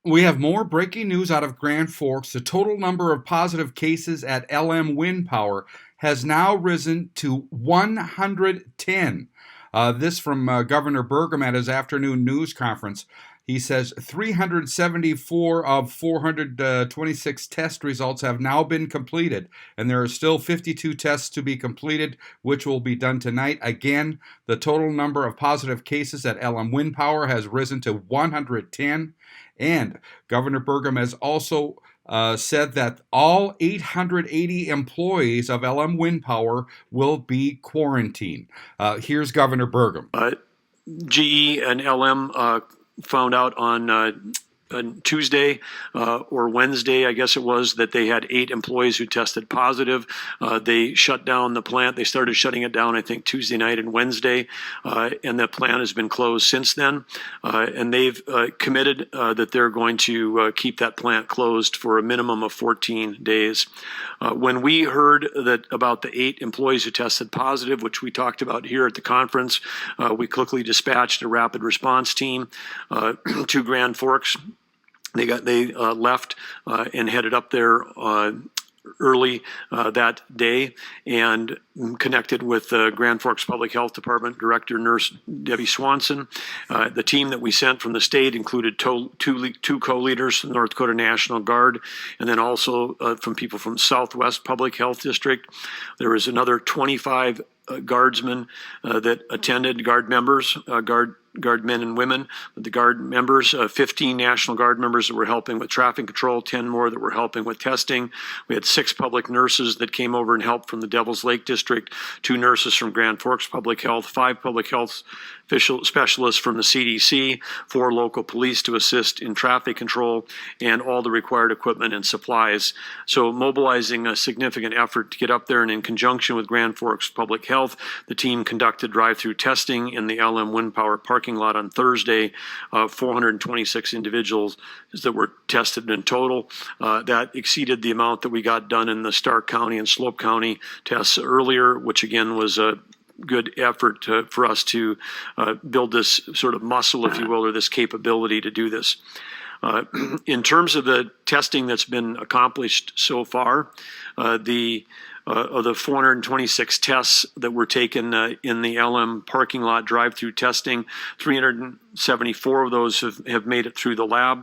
We have more breaking news out of Grand Forks. The total number of positive cases at LM Wind Power has now risen to 110. This from Governor Burgum at his afternoon news conference. He says 374 of 426 test results have now been completed, and there are still 52 tests to be completed, which will be done tonight. Again, the total number of positive cases at LM Wind Power has risen to 110. And Governor Burgum has also said that all 880 employees of LM Wind Power will be quarantined. Here's Governor Burgum. GE and LM found out on Tuesday or Wednesday, I guess it was, that they had 8 employees who tested positive. They shut down the plant. They started shutting it down, I think, Tuesday night and Wednesday, and the plant has been closed since then. And they've committed that they're going to keep that plant closed for a minimum of 14 days. When we heard that about the 8 employees who tested positive, which we talked about here at the conference, we quickly dispatched a rapid response team to Grand Forks. They left and headed up there early that day and connected with the Grand Forks Public Health Department Director Nurse Debbie Swanson. The team that we sent from the state included two co-leaders from the North Dakota National Guard, and then also from people from Southwest Public Health District. There was another 25 guardsmen that attended, guard members, guard men and women, the guard members, 15 National Guard members that were helping with traffic control, 10 more that were helping with testing. We had 6 public nurses that came over and helped from the Devils Lake District, 2 nurses from Grand Forks Public Health, 5 public health specialists from the CDC, 4 local police to assist in traffic control, and all the required equipment and supplies. So mobilizing a significant effort to get up there, and in conjunction with Grand Forks Public Health, the team conducted drive-through testing in the LM Wind Power parking lot on Thursday. 426 individuals that were tested in total. That exceeded the amount that we got done in the Stark County and Slope County tests earlier, which again was a good effort for us to build this sort of muscle, if you will, or this capability to do this. In terms of the testing that's been accomplished so far, of the 426 tests that were taken in the LM parking lot drive-through testing, 374 of those have made it through the lab.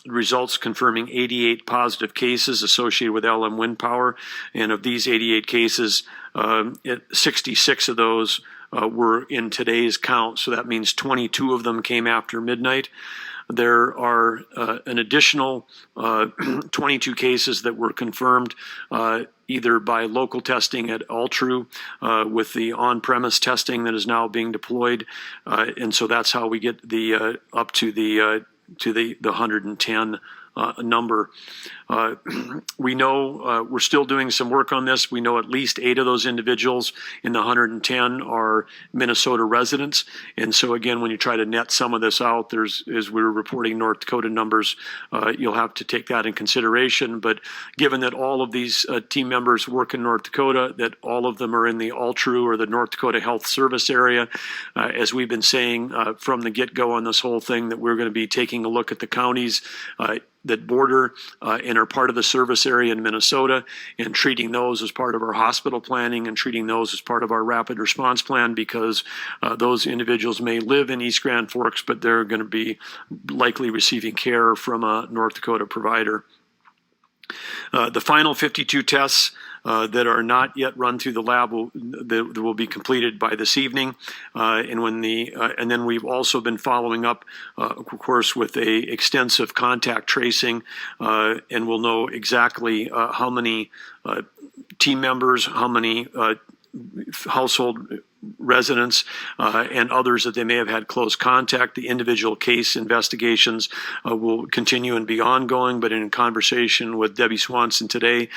Results confirming 88 positive cases associated with LM Wind Power, and of these 88 cases, 66 of those were in today's count, so that means 22 of them came after midnight. There are an additional 22 cases that were confirmed either by local testing at Altru with the on-premise testing that is now being deployed, and so that's how we get the up to the 110 number. We know we're still doing some work on this. We know at least 8 of those individuals in the 110 are Minnesota residents. And so again, when you try to net some of this out, as we're reporting North Dakota numbers, you'll have to take that in consideration. But given that all of these team members work in North Dakota, that all of them are in the Altru or the North Dakota Health Service area, as we've been saying from the get-go on this whole thing, that we're going to be taking a look at the counties that border and are part of the service area in Minnesota, and treating those as part of our hospital planning and treating those as part of our rapid response plan, because those individuals may live in East Grand Forks, but they're going to be likely receiving care from a North Dakota provider. The final 52 tests that are not yet run through the lab will be completed by this evening, and then we've also been following up, of course, with a extensive contact tracing, and we'll know exactly how many team members, how many household residents and others that they may have had close contact. The individual case investigations will continue and be ongoing, but in conversation with Debbie Swanson today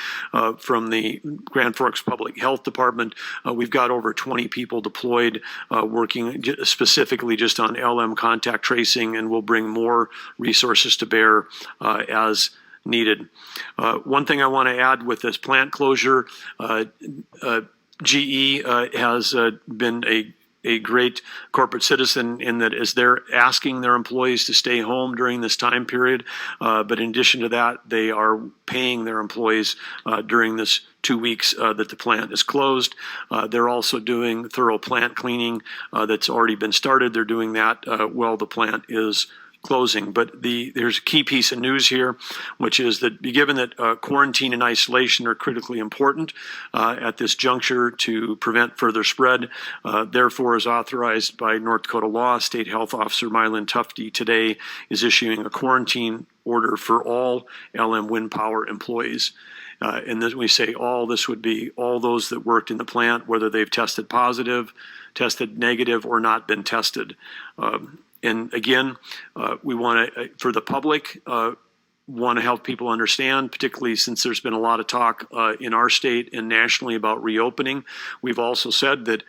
from the Grand Forks Public Health Department, we've got over 20 people deployed working specifically just on LM contact tracing, and we'll bring more resources to bear as needed. One thing I want to add with this plant closure, GE has been a a great corporate citizen in that as they're asking their employees to stay home during this time period, but in addition to that, they are paying their employees during this 2 weeks that the plant is closed. They're also doing thorough plant cleaning that's already been started. They're doing that while the plant is closing. But there's a key piece of news here, which is that given that quarantine and isolation are critically important at this juncture to prevent further spread, therefore as authorized by North Dakota law, State Health Officer Mylan Tufte today is issuing a quarantine order for all LM Wind Power employees. And then we say all, this would be all those that worked in the plant, whether they've tested positive, tested negative, or not been tested. And again, we want to, for the public, want to help people understand, particularly since there's been a lot of talk in our state and nationally about reopening. We've also said that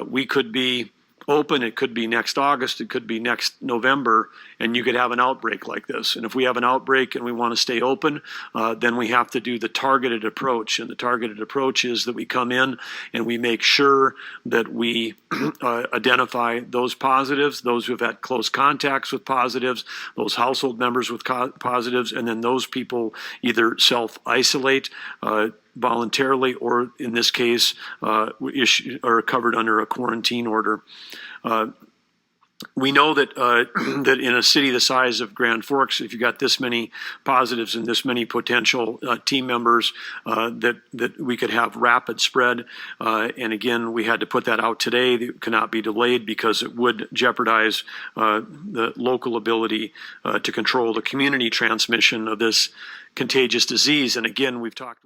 we could be open, it could be next August, it could be next November, and you could have an outbreak like this. And if we have an outbreak and we want to stay open, then we have to do the targeted approach. And the targeted approach is that we come in and we make sure that we identify those positives, those who have had close contacts with positives, those household members with positives, and then those people either self-isolate voluntarily, or in this case, are covered under a quarantine order. We know that that in a city the size of Grand Forks, if you got this many positives and this many potential team members, that we could have rapid spread. And again, we had to put that out today. It cannot be delayed because it would jeopardize the local ability to control the community transmission of this contagious disease. And again, we've talked